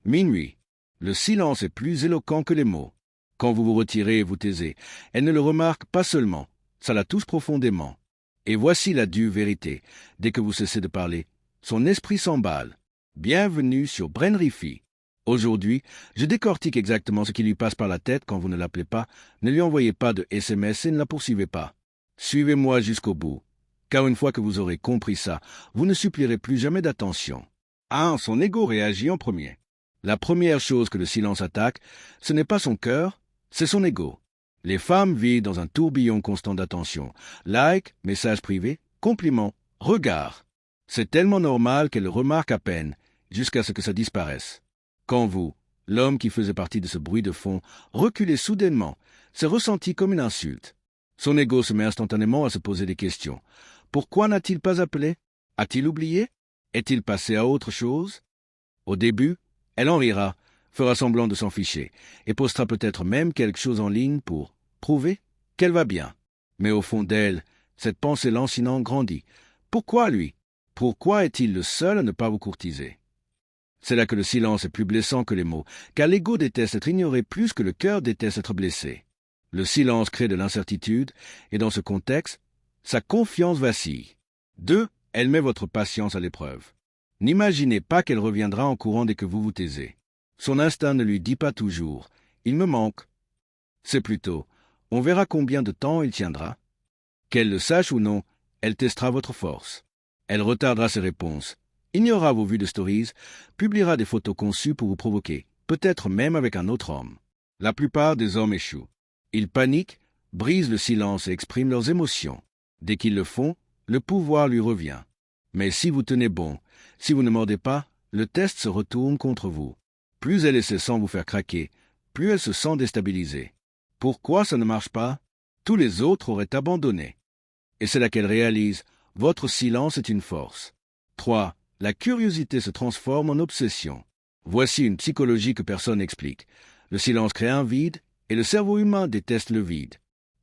Minuit. Le silence est plus éloquent que les mots. Quand vous vous retirez et vous taisez, elle ne le remarque pas seulement, ça la touche profondément. Et voici la dure vérité. Dès que vous cessez de parler, son esprit s'emballe. Bienvenue sur Brainriffy. Aujourd'hui, je décortique exactement ce qui lui passe par la tête quand vous ne l'appelez pas, ne lui envoyez pas de SMS et ne la poursuivez pas. Suivez-moi jusqu'au bout, car une fois que vous aurez compris ça, vous ne supplierez plus jamais d'attention. 1. Son ego réagit en premier. La première chose que le silence attaque, ce n'est pas son cœur, c'est son ego. Les femmes vivent dans un tourbillon constant d'attention. Like, messages privés, compliments, regards. C'est tellement normal qu'elles le remarquent à peine, jusqu'à ce que ça disparaisse. Quand vous, l'homme qui faisait partie de ce bruit de fond, reculez soudainement, c'est ressenti comme une insulte. Son ego se met instantanément à se poser des questions. Pourquoi n'a-t-il pas appelé? A-t-il oublié? Est-il passé à autre chose? Au début, elle en rira, fera semblant de s'en ficher, et postera peut-être même quelque chose en ligne pour prouver qu'elle va bien. Mais au fond d'elle, cette pensée lancinante grandit. Pourquoi lui? Pourquoi est-il le seul à ne pas vous courtiser? C'est là que le silence est plus blessant que les mots, car l'ego déteste être ignoré plus que le cœur déteste être blessé. Le silence crée de l'incertitude, et dans ce contexte, sa confiance vacille. 2. Elle met votre patience à l'épreuve. N'imaginez pas qu'elle reviendra en courant dès que vous vous taisez. Son instinct ne lui dit pas toujours « il me manque ». C'est plutôt « on verra combien de temps il tiendra ». Qu'elle le sache ou non, elle testera votre force. Elle retardera ses réponses, ignorera vos vues de stories, publiera des photos conçues pour vous provoquer, peut-être même avec un autre homme. La plupart des hommes échouent. Ils paniquent, brisent le silence et expriment leurs émotions. Dès qu'ils le font, le pouvoir lui revient. Mais si vous tenez bon, si vous ne mordez pas, le test se retourne contre vous. Plus elle essaie sans vous faire craquer, plus elle se sent déstabilisée. Pourquoi ça ne marche pas? Tous les autres auraient abandonné. Et c'est là qu'elle réalise, votre silence est une force. 3. La curiosité se transforme en obsession. Voici une psychologie que personne n'explique. Le silence crée un vide, et le cerveau humain déteste le vide.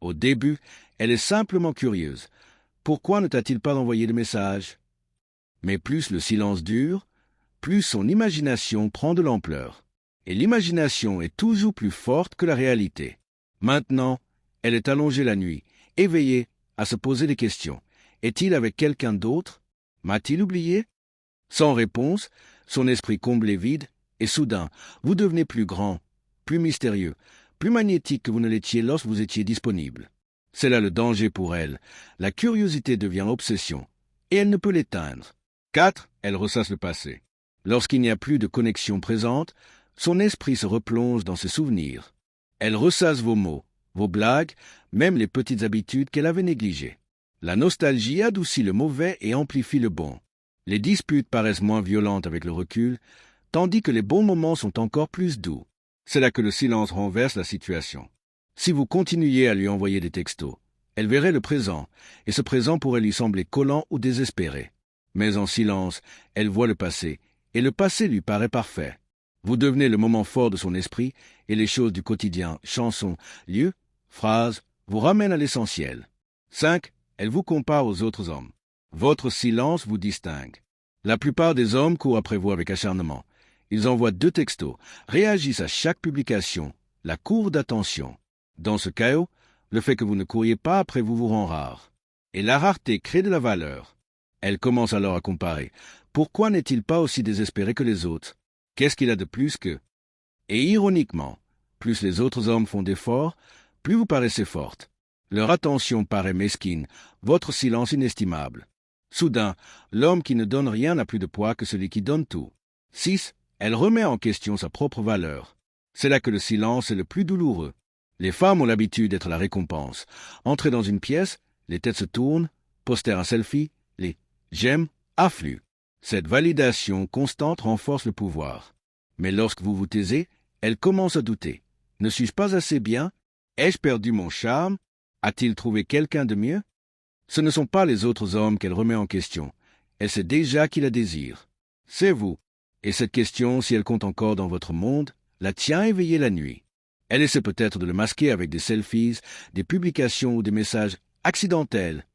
Au début, elle est simplement curieuse. Pourquoi ne t'a-t-il pas envoyé de message? Mais plus le silence dure, plus son imagination prend de l'ampleur. Et l'imagination est toujours plus forte que la réalité. Maintenant, elle est allongée la nuit, éveillée, à se poser des questions. Est-il avec quelqu'un d'autre? M'a-t-il oublié? Sans réponse, son esprit comble les vides, et soudain, vous devenez plus grand, plus mystérieux, plus magnétique que vous ne l'étiez lorsque vous étiez disponible. C'est là le danger pour elle. La curiosité devient obsession, et elle ne peut l'éteindre. 4. Elle ressasse le passé. Lorsqu'il n'y a plus de connexion présente, son esprit se replonge dans ses souvenirs. Elle ressasse vos mots, vos blagues, même les petites habitudes qu'elle avait négligées. La nostalgie adoucit le mauvais et amplifie le bon. Les disputes paraissent moins violentes avec le recul, tandis que les bons moments sont encore plus doux. C'est là que le silence renverse la situation. Si vous continuiez à lui envoyer des textos, elle verrait le présent, et ce présent pourrait lui sembler collant ou désespéré. Mais en silence, elle voit le passé, et le passé lui paraît parfait. Vous devenez le moment fort de son esprit, et les choses du quotidien, chansons, lieux, phrases, vous ramènent à l'essentiel. 5. Elle vous compare aux autres hommes. Votre silence vous distingue. La plupart des hommes courent après vous avec acharnement. Ils envoient 2 textos, réagissent à chaque publication, la courbe d'attention. Dans ce chaos, le fait que vous ne couriez pas après vous rend rare. Et la rareté crée de la valeur. Elle commence alors à comparer. Pourquoi n'est-il pas aussi désespéré que les autres? Qu'est-ce qu'il a de plus que... Et ironiquement, plus les autres hommes font d'efforts, plus vous paraissez forte. Leur attention paraît mesquine, votre silence inestimable. Soudain, l'homme qui ne donne rien n'a plus de poids que celui qui donne tout. 6. Elle remet en question sa propre valeur. C'est là que le silence est le plus douloureux. Les femmes ont l'habitude d'être la récompense. Entrez dans une pièce, les têtes se tournent, poster un selfie, les « j'aime » affluent. Cette validation constante renforce le pouvoir. Mais lorsque vous vous taisez, elle commence à douter. Ne suis-je pas assez bien? Ai-je perdu mon charme? A-t-il trouvé quelqu'un de mieux? Ce ne sont pas les autres hommes qu'elle remet en question. Elle sait déjà qui la désire. C'est vous. Et cette question, si elle compte encore dans votre monde, la tient éveillée la nuit. Elle essaie peut-être de le masquer avec des selfies, des publications ou des messages accidentels.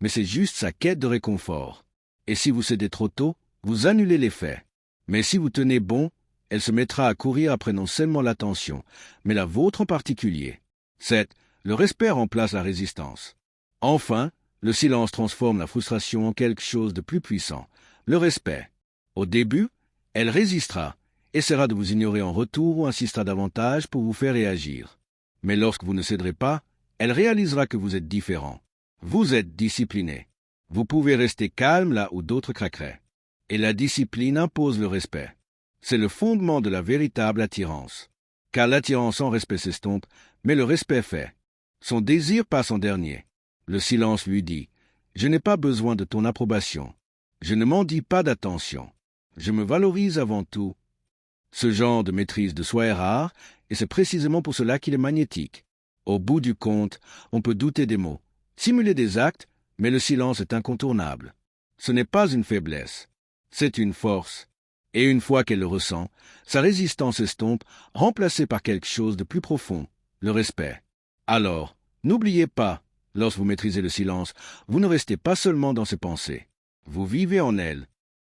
Mais c'est juste sa quête de réconfort. Et si vous cédez trop tôt, vous annulez l'effet. Mais si vous tenez bon, Elle se mettra à courir après non seulement l'attention, mais la vôtre en particulier. 7. Le respect remplace la résistance. Enfin, le silence transforme la frustration en quelque chose de plus puissant, le respect. Au début, elle résistera, essaiera de vous ignorer en retour ou insistera davantage pour vous faire réagir. Mais lorsque vous ne céderez pas, elle réalisera que vous êtes différent. Vous êtes discipliné. Vous pouvez rester calme là où d'autres craqueraient. Et la discipline impose le respect. C'est le fondement de la véritable attirance. Car l'attirance sans respect s'estompe, mais le respect fait. Son désir passe en dernier. Le silence lui dit « Je n'ai pas besoin de ton approbation. Je ne m'en dis pas d'attention. Je me valorise avant tout. » Ce genre de maîtrise de soi est rare, et c'est précisément pour cela qu'il est magnétique. Au bout du compte, on peut douter des mots, simuler des actes, mais le silence est incontournable. Ce n'est pas une faiblesse, c'est une force. Et une fois qu'elle le ressent, sa résistance estompe, remplacée par quelque chose de plus profond, le respect. Alors, n'oubliez pas, lorsque vous maîtrisez le silence, vous ne restez pas seulement dans ses pensées. Vous vivez en elles,